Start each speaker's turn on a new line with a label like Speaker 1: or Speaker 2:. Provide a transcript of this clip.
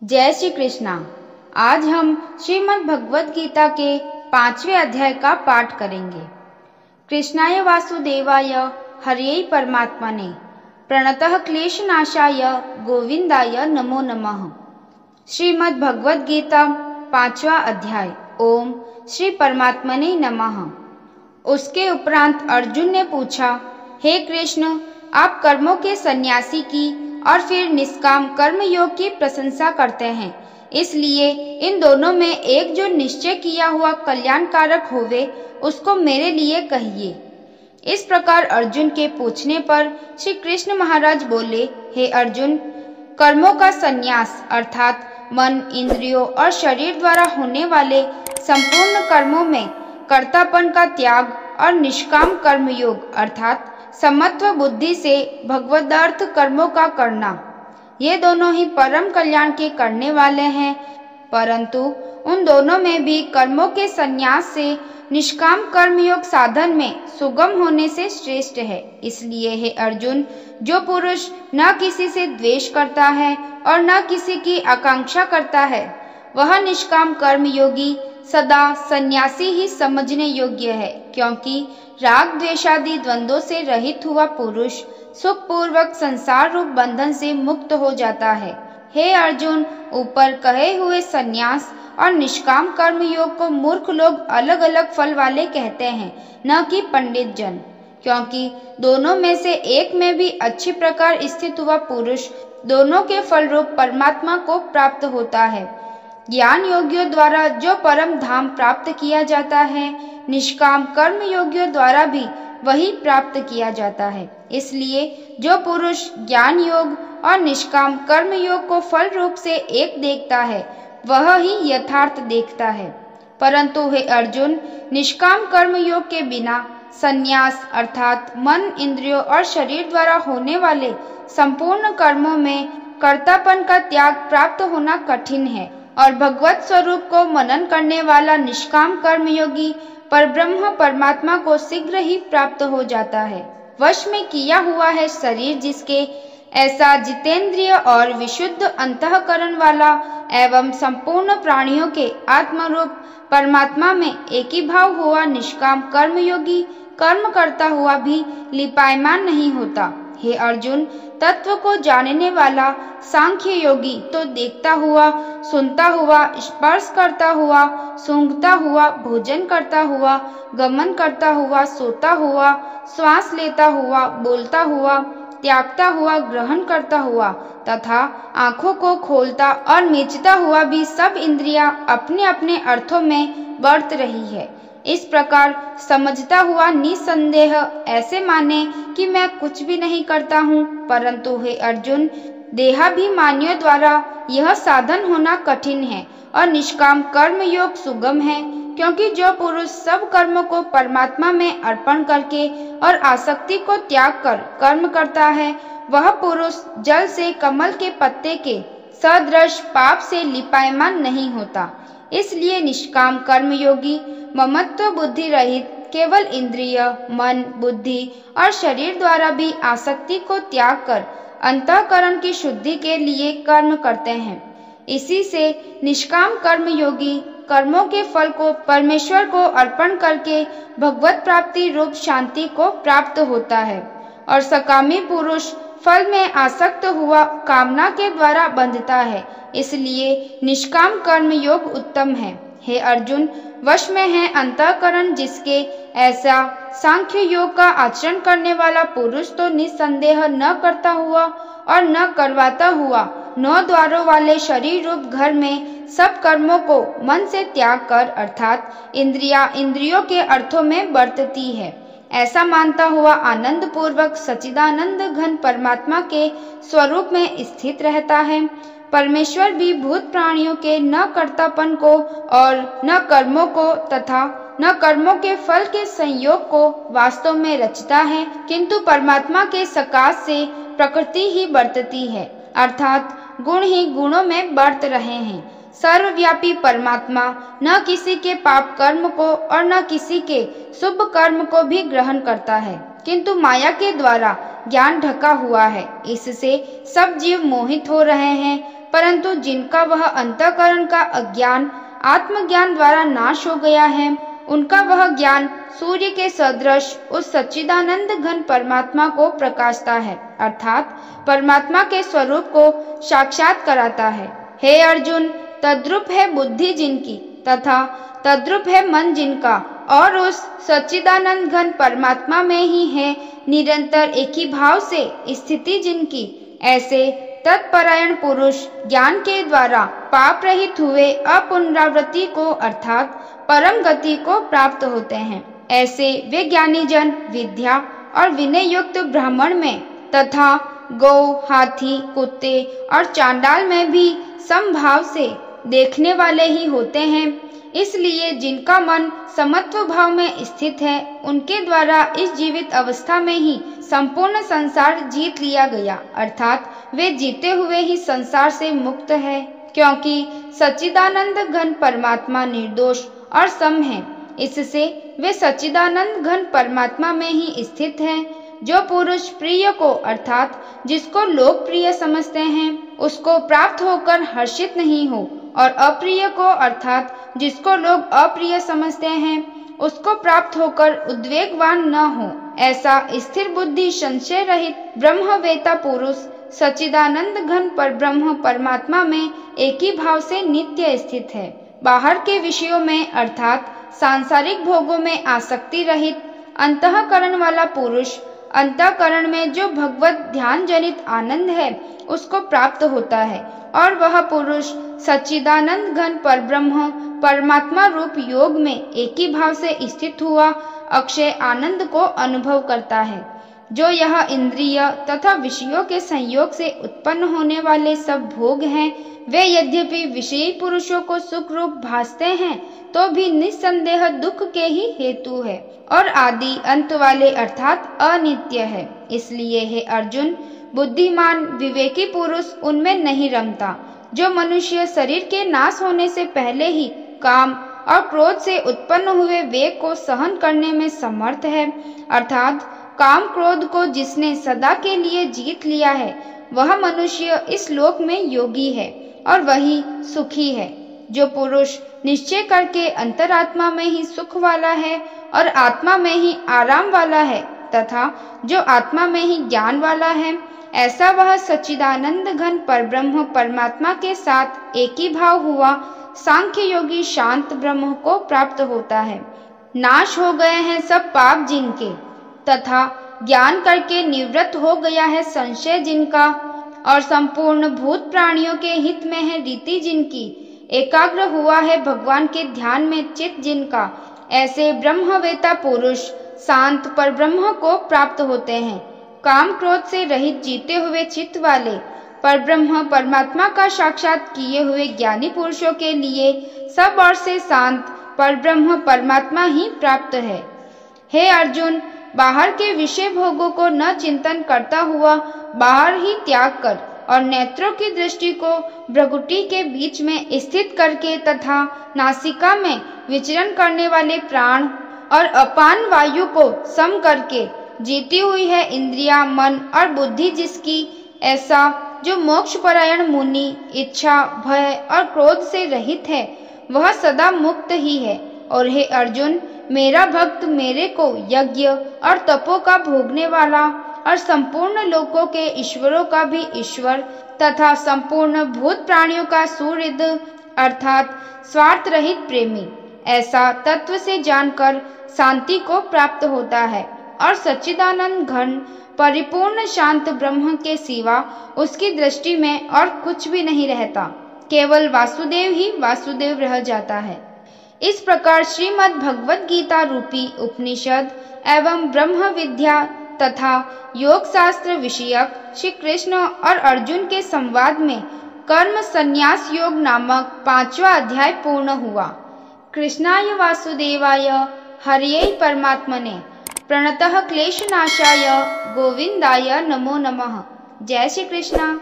Speaker 1: जय श्री कृष्णा। आज हम श्रीमद् भगवद गीता के 5वें अध्याय का पाठ करेंगे। कृष्णाय वासुदेवाय हरये परमात्मने प्रणतः क्लेशनाशाय गोविंदाय नमो नमः। श्रीमद् भगवद गीता 5वां अध्याय। ओम श्री परमात्मने नमः। उसके उपरांत अर्जुन ने पूछा, हे कृष्ण, आप कर्मों के सन्यासी की और फिर निष्काम कर्म योग की प्रशंसा करते हैं, इसलिए इन दोनों में एक जो निश्चय किया हुआ कल्याणकारक होवे उसको मेरे लिए कहिए। इस प्रकार अर्जुन के पूछने पर श्री कृष्ण महाराज बोले, हे अर्जुन, कर्मों का संन्यास अर्थात मन, इंद्रियों और शरीर द्वारा होने वाले संपूर्ण कर्मों में कर्तापन का त्याग और निष्काम कर्म योग अर्थात समत्व बुद्धि से भगवदार्थ कर्मों का करना, ये दोनों ही परम कल्याण के करने वाले हैं। परंतु उन दोनों में भी कर्मों के संन्यास से निष्काम कर्मयोग साधन में सुगम होने से श्रेष्ठ है। इसलिए हे अर्जुन, जो पुरुष न किसी से द्वेष करता है और न किसी की आकांक्षा करता है, वह निष्काम कर्म योगी सदा सन्यासी ही समझने योग्य है, क्योंकि राग द्वेषादि द्वंद्वों से रहित हुआ पुरुष सुख पूर्वक संसार रूप बंधन से मुक्त हो जाता है। हे अर्जुन, ऊपर कहे हुए संन्यास और निष्काम कर्म योग को मूर्ख लोग अलग अलग फल वाले कहते हैं, न कि पंडित जन, क्योंकि दोनों में से एक में भी अच्छी प्रकार स्थित हुआ पुरुष दोनों के फल रूप परमात्मा को प्राप्त होता है। ज्ञान योगियों द्वारा जो परम धाम प्राप्त किया जाता है, निष्काम कर्म योगियों द्वारा भी वही प्राप्त किया जाता है। इसलिए जो पुरुष ज्ञान योग और निष्काम कर्म योग को फल रूप से एक देखता है, वह ही यथार्थ देखता है। परंतु हे अर्जुन, निष्काम कर्म योग के बिना संन्यास अर्थात मन, इंद्रियों और शरीर द्वारा होने वाले संपूर्ण कर्मों में कर्तापन का त्याग प्राप्त होना कठिन है, और भगवत स्वरूप को मनन करने वाला निष्काम कर्मयोगी परब्रह्म परमात्मा को शीघ्र ही प्राप्त हो जाता है। वश में किया हुआ है शरीर जिसके, ऐसा जितेंद्रिय और विशुद्ध अंतःकरण वाला एवं संपूर्ण प्राणियों के आत्मरूप परमात्मा में एक ही भाव हुआ निष्काम कर्मयोगी कर्म करता हुआ भी लिपायमान नहीं होता। हे अर्जुन, तत्व को जानने वाला सांख्य योगी तो देखता हुआ, सुनता हुआ, स्पर्श करता हुआ, सूंघता हुआ, भोजन करता हुआ, गमन करता हुआ, सोता हुआ, श्वास लेता हुआ, बोलता हुआ, त्यागता हुआ, ग्रहण करता हुआ तथा आंखों को खोलता और मीचता हुआ भी सब इंद्रियां अपने अपने अर्थों में बरत रही है। इस प्रकार समझता हुआ निसंदेह ऐसे माने कि मैं कुछ भी नहीं करता हूँ। परंतु हे अर्जुन, देहाभिमानियों द्वारा यह साधन होना कठिन है और निष्काम कर्म योग सुगम है, क्योंकि जो पुरुष सब कर्मों को परमात्मा में अर्पण करके और आसक्ति को त्याग कर कर्म करता है, वह पुरुष जल से कमल के पत्ते के सदृश पाप से लिपायमान नहीं होता। इसलिए निष्काम कर्म योगी ममत्व बुद्धि रहित केवल इंद्रिय, मन, बुद्धि और शरीर द्वारा भी आसक्ति को त्याग कर अंतःकरण की शुद्धि के लिए कर्म करते हैं। इसी से निष्काम कर्म योगी कर्मों के फल को परमेश्वर को अर्पण करके भगवत प्राप्ति रूप शांति को प्राप्त होता है, और सकामी पुरुष फल में आसक्त हुआ कामना के द्वारा बंधता है। इसलिए निष्काम कर्म योग उत्तम है। हे अर्जुन, वश में है अंतःकरण जिसके, ऐसा सांख्य योग का आचरण करने वाला पुरुष तो निसंदेह न करता हुआ और न करवाता हुआ 9 द्वारों वाले शरीर रूप घर में सब कर्मों को मन से त्याग कर अर्थात इंद्रियों के अर्थों में बरतती है, ऐसा मानता हुआ आनंद पूर्वक सच्चिदानंद घन परमात्मा के स्वरूप में स्थित रहता है। परमेश्वर भी भूत प्राणियों के न कर्तापन को और न कर्मों को तथा न कर्मों के फल के संयोग को वास्तव में रचता है, किंतु परमात्मा के सकाश से प्रकृति ही बरतती है, अर्थात गुण ही गुणों में बरत रहे हैं। सर्वव्यापी परमात्मा न किसी के पाप कर्म को और न किसी के शुभ कर्म को भी ग्रहण करता है, किंतु माया के द्वारा ज्ञान ढका हुआ है। इससे सब जीव मोहित हो रहे हैं। परंतु जिनका वह अंतःकरण का अज्ञान आत्मज्ञान द्वारा नाश हो गया है, उनका वह ज्ञान सूर्य के सदृश उस सच्चिदानंद घन परमात्मा को प्रकाशता है, अर्थात परमात्मा के स्वरूप को साक्षात कराता है। हे अर्जुन, तद्रूप है बुद्धि जिनकी तथा तद्रूप है मन जिनका, और उस सच्चिदानंद घन परमात्मा में ही है निरंतर एक ही भाव से स्थिति जिनकी, ऐसे तत्परायण पुरुष ज्ञान के द्वारा पाप रहित हुए अपुनरावृत्ति को अर्थात परम गति को प्राप्त होते हैं। ऐसे वे ज्ञानी जन विद्या और विनय युक्त ब्राह्मण में तथा गौ, हाथी, कुत्ते और चांडाल में भी समभाव से देखने वाले ही होते हैं। इसलिए जिनका मन समत्व भाव में स्थित है, उनके द्वारा इस जीवित अवस्था में ही संपूर्ण संसार जीत लिया गया, अर्थात वे जीते हुए ही संसार से मुक्त है, क्योंकि सच्चिदानंद घन परमात्मा निर्दोष और सम है। इससे वे सच्चिदानंद घन परमात्मा में ही स्थित हैं। जो पुरुष प्रिय को अर्थात जिसको लोग प्रिय समझते हैं, उसको प्राप्त होकर हर्षित नहीं हो, और अप्रिय को अर्थात जिसको लोग अप्रिय समझते हैं, उसको प्राप्त होकर उद्वेगवान न हो, ऐसा स्थिर बुद्धि संशय रहित ब्रह्मवेता पुरुष सच्चिदानंद घन पर ब्रह्म परमात्मा में एक ही भाव से नित्य स्थित है। बाहर के विषयों में अर्थात सांसारिक भोगों में आसक्ति रहित अंतःकरण वाला पुरुष अंतःकरण में जो भगवत ध्यान जनित आनंद है, उसको प्राप्त होता है, और वह पुरुष सच्चिदानंद घन पर ब्रह्म परमात्मा रूप योग में एक ही भाव से स्थित हुआ अक्षय आनंद को अनुभव करता है। जो यह इंद्रिय तथा विषयों के संयोग से उत्पन्न होने वाले सब भोग हैं, वे यद्यपि विषयी पुरुषों को सुख रूप भासते हैं, तो भी निस्संदेह दुख के ही हेतु है और आदि अंत वाले अर्थात अनित्य है। इसलिए हे अर्जुन, बुद्धिमान विवेकी पुरुष उनमें नहीं रमता। जो मनुष्य शरीर के नाश होने से पहले ही काम और क्रोध से उत्पन्न हुए वेग को सहन करने में समर्थ है, अर्थात काम क्रोध को जिसने सदा के लिए जीत लिया है, वह मनुष्य इस लोक में योगी है और वही सुखी है। जो पुरुष निश्चय करके अंतरात्मा में ही सुख वाला है और आत्मा में ही आराम वाला है तथा जो आत्मा में ही ज्ञान वाला है, ऐसा वह सच्चिदानंद घन परब्रह्म परमात्मा के साथ एक ही भाव हुआ सांख्य योगी शांत ब्रह्म को प्राप्त होता है। नाश हो गए हैं सब पाप जिनके तथा ज्ञान करके निवृत्त हो गया है संशय जिनका, और संपूर्ण भूत प्राणियों के हित में है रीति जिनकी, एकाग्र हुआ है भगवान के ध्यान में चित्त जिनका, ऐसे ब्रह्मवेता पुरुष शांत पर ब्रह्म को प्राप्त होते हैं। काम क्रोध से रहित जीते हुए चित्त वाले पर ब्रह्म परमात्मा का साक्षात किए हुए ज्ञानी पुरुषों के लिए सब ओर से शांत पर ब्रह्म परमात्मा ही प्राप्त है। हे अर्जुन, बाहर के विषय भोगों को न चिंतन करता हुआ बाहर ही त्याग कर और नेत्रों की दृष्टि को भ्रकुटी के बीच में स्थित करके तथा नासिका में विचरण करने वाले प्राण और अपान वायु को सम करके जीती हुई है इंद्रिया, मन और बुद्धि जिसकी, ऐसा जो मोक्ष परायण मुनि इच्छा, भय और क्रोध से रहित है, वह सदा मुक्त ही है। और हे अर्जुन, मेरा भक्त मेरे को यज्ञ और तपों का भोगने वाला और संपूर्ण लोकों के ईश्वरों का भी ईश्वर तथा संपूर्ण भूत प्राणियों का सुहृद अर्थात स्वार्थ रहित प्रेमी, ऐसा तत्व से जानकर शांति को प्राप्त होता है और सच्चिदानंद घन परिपूर्ण शांत ब्रह्म के सिवा उसकी दृष्टि में और कुछ भी नहीं रहता, केवल वासुदेव ही वासुदेव रह जाता है। इस प्रकार श्रीमद् भगवद गीता रूपी उपनिषद एवं ब्रह्म विद्या तथा योग शास्त्र विषयक श्री कृष्ण और अर्जुन के संवाद में कर्म संन्यास योग नामक 5वां अध्याय पूर्ण हुआ। कृष्णाय वासुदेवाय हरये परमात्मने प्रणतः क्लेशनाशाय गोविंदाय नमो नमः। जय श्री कृष्ण।